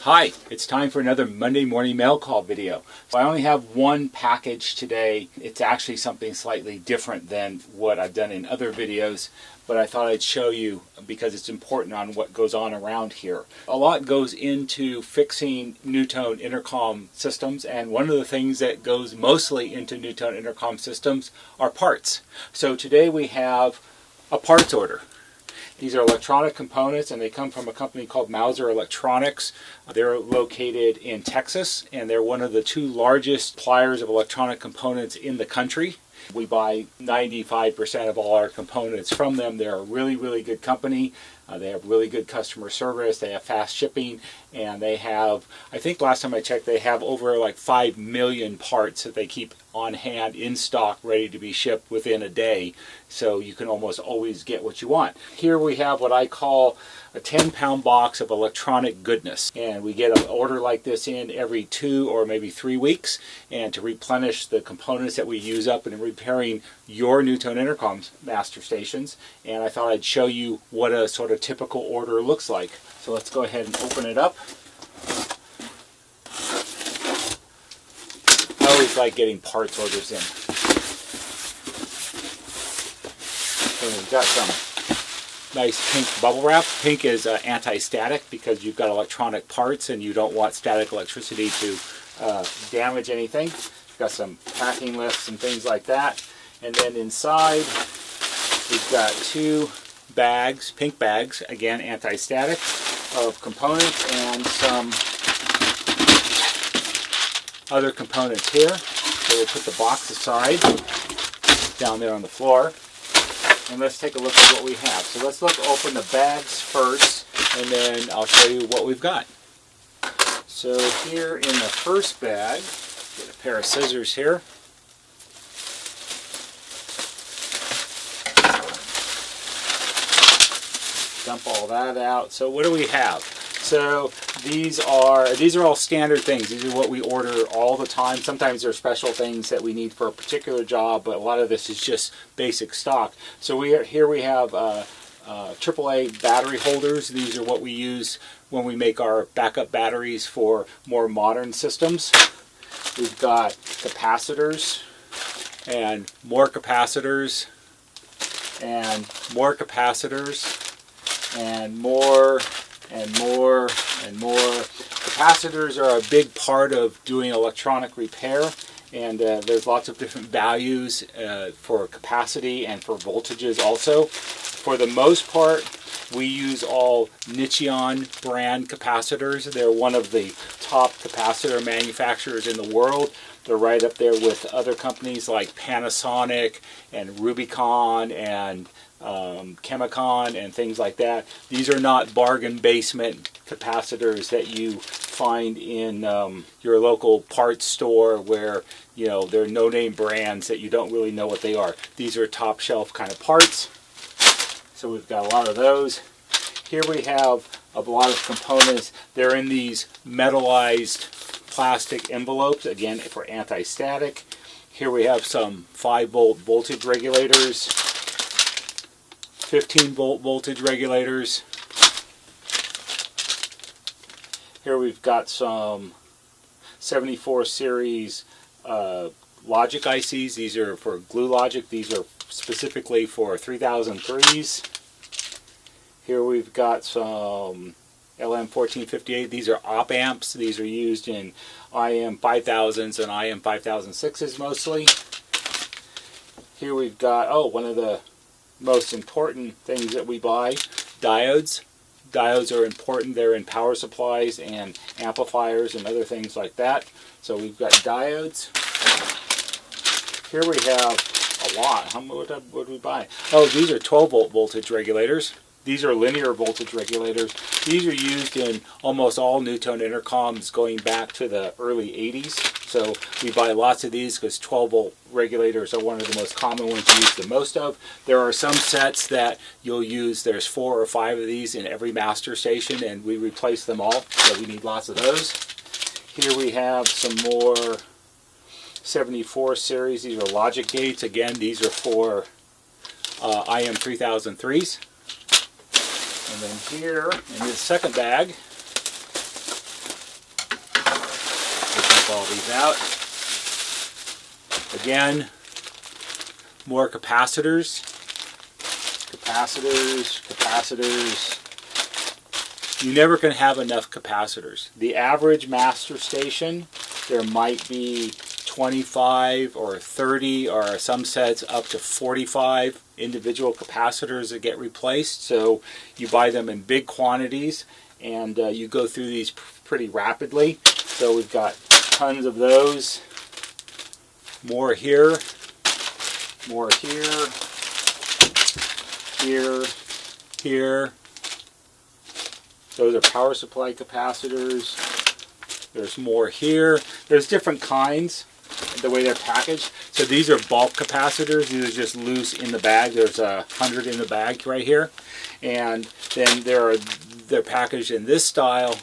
Hi, it's time for another Monday morning mail call video. So I only have one package today. It's actually something slightly different than what I've done in other videos, but I thought I'd show you because it's important on what goes on around here. A lot goes into fixing NuTone intercom systems, and one of the things that goes mostly into NuTone intercom systems are parts. So today we have a parts order. These are electronic components, and they come from a company called Mouser Electronics. They're located in Texas, and they're one of the two largest suppliers of electronic components in the country. We buy 95% of all our components from them. They're a really, really good company. They have really good customer service. They have fast shipping, and they have, I think last time I checked, they have over like 5 million parts that they keep on hand in stock ready to be shipped within a day. So you can almost always get what you want. Here we have what I call a 10-pound box of electronic goodness, and we get an order like this in every 2 or maybe 3 weeks, and to replenish the components that we use up in repairing your NuTone intercom master stations. And I thought I'd show you what a sort of typical order looks like. So let's go ahead and open it up. I always like getting parts orders in. So we've got some nice pink bubble wrap. Pink is anti-static because you've got electronic parts and you don't want static electricity to damage anything. We've got some packing lists and things like that. And then inside we've got 2 bags, pink bags, again anti-static, of components, and some other components here. So we'll put the box aside down there on the floor. And let's take a look at what we have. So let's open the bags first, and then I'll show you what we've got. So here in the first bag, get a pair of scissors here. Dump all that out. So what do we have? So these are all standard things. These are what we order all the time. Sometimes they're special things that we need for a particular job, but a lot of this is just basic stock. So here we have AAA battery holders. These are what we use when we make our backup batteries for more modern systems. We've got capacitors and more capacitors and more capacitors and more and more and more. Capacitors are a big part of doing electronic repair, and there's lots of different values for capacity and for voltages also. For the most part, we use all NuTone brand capacitors. They're one of the top capacitor manufacturers in the world. They're right up there with other companies like Panasonic and Rubicon and Chemicon and things like that. These are not bargain basement capacitors that you find in your local parts store where, you know, they're no-name brands that you don't really know what they are. These are top shelf kind of parts. So we've got a lot of those. Here we have a lot of components. They're in these metallized plastic envelopes, again for anti-static. Here we have some 5-volt voltage regulators, 15-volt voltage regulators. Here we've got some 74 series logic ICs. These are for glue logic. These are specifically for 3003s. Here we've got some LM1458. These are op amps. These are used in IM5000s and IM5006s mostly. Here we've got, one of the most important things that we buy, diodes. Diodes are important. They're in power supplies and amplifiers and other things like that. So we've got diodes. Here we have a lot. What did we buy? Oh, these are 12-volt voltage regulators. These are linear voltage regulators. These are used in almost all NuTone intercoms going back to the early 80s. So we buy lots of these because 12-volt regulators are one of the most common ones to use the most of. There are some sets that you'll use, there's 4 or 5 of these in every master station, and we replace them all, so we need lots of those. Here we have some more 74 series. These are logic gates. Again, these are for IM3003s. And then here in this second bag, Pop all these out. Again, more capacitors. Capacitors. You never can have enough capacitors. The average master station, there might be 25 or 30 or some sets up to 45 individual capacitors that get replaced. So you buy them in big quantities and you go through these pretty rapidly. So we've got tons of those. More here. More here. Here. Those are power supply capacitors. There's more here. There's different kinds, the way they're packaged. So these are bulk capacitors. These are just loose in the bag. There's 100 in the bag right here. And then they're packaged in this style.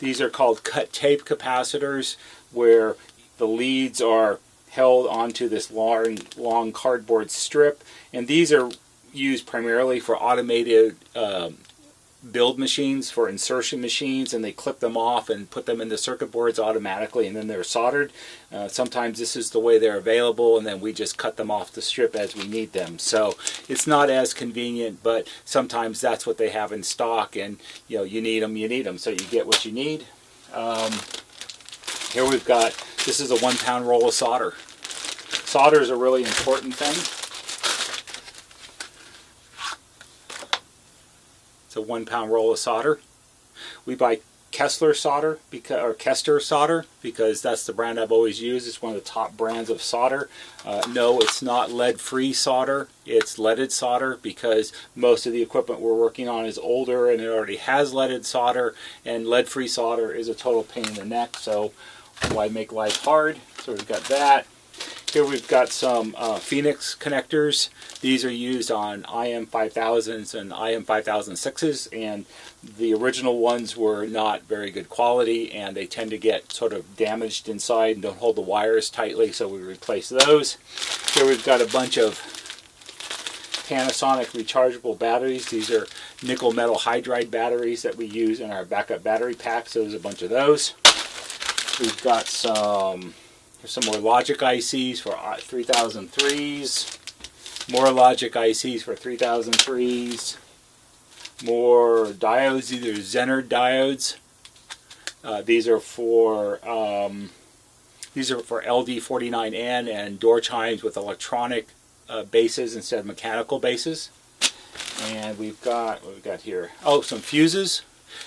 These are called cut tape capacitors, where the leads are held onto this long cardboard strip. And these are used primarily for automated build machines, for insertion machines, and they clip them off and put them in the circuit boards automatically, and then they're soldered. Sometimes this is the way they're available, and then we just cut them off the strip as we need them. So it's not as convenient, but sometimes that's what they have in stock, and you need them, so you get what you need. Here we've got, this is a 1 pound roll of solder. Solder is a really important thing. It's a 1 pound roll of solder. We buy Kester solder because that's the brand I've always used. It's one of the top brands of solder. No, it's not lead-free solder. It's leaded solder because most of the equipment we're working on is older and it already has leaded solder, and lead-free solder is a total pain in the neck. So why make life hard? So we've got that. Here we've got some Phoenix connectors. These are used on IM5000s and IM5006s, and the original ones were not very good quality, and they tend to get sort of damaged inside and don't hold the wires tightly, so we replace those. Here we've got a bunch of Panasonic rechargeable batteries. These are nickel metal hydride batteries that we use in our backup battery packs, so there's a bunch of those. We've got some more logic ICs for 3003s, more logic ICs for 3003s, more diodes. These are Zener diodes. These are for LD49N and door chimes with electronic bases instead of mechanical bases. And we've got, what we've got here? Oh, some fuses.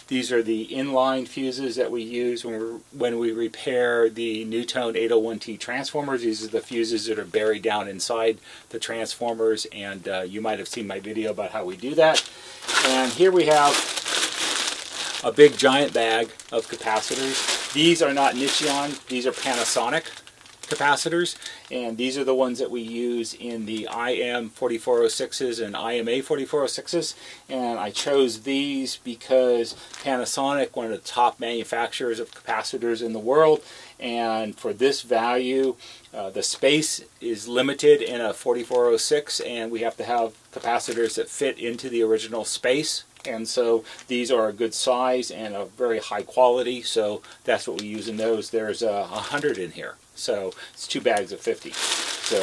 These are the inline fuses that we use when we repair the NuTone 801T transformers. These are the fuses that are buried down inside the transformers, and you might have seen my video about how we do that. And here we have a big giant bag of capacitors. These are not NuTone, these are Panasonic capacitors, and these are the ones that we use in the IM4406s and IMA4406s. And I chose these because Panasonic, one of the top manufacturers of capacitors in the world, and for this value the space is limited in a 4406, and we have to have capacitors that fit into the original space. And so these are a good size and a very high quality, so that's what we use in those. There's 100 in here, so it's 2 bags of 50. So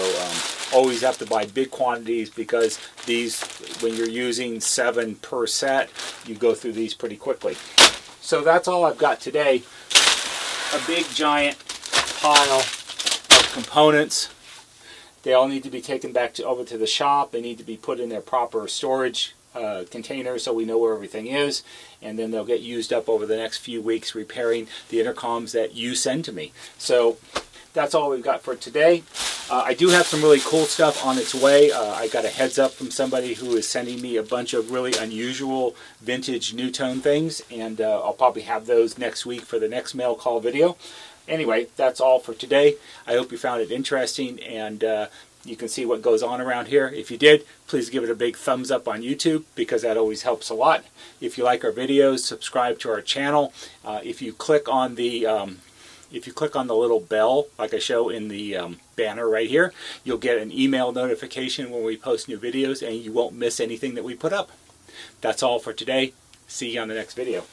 always have to buy big quantities, because these, when you're using 7 per set, you go through these pretty quickly. So that's all I've got today. A big giant pile of components. They all need to be taken back over to the shop. They need to be put in their proper storage containers so we know where everything is, and then they'll get used up over the next few weeks repairing the intercoms that you send to me. So that's all we've got for today. I do have some really cool stuff on its way. I got a heads up from somebody who is sending me a bunch of really unusual vintage NuTone things, and I'll probably have those next week for the next mail call video. Anyway, that's all for today. I hope you found it interesting, and you can see what goes on around here. If you did, please give it a big thumbs up on YouTube, because that always helps a lot. If you like our videos, subscribe to our channel. If you click on the little bell, like I show in the banner right here, you'll get an email notification when we post new videos, and you won't miss anything that we put up. That's all for today. See you on the next video.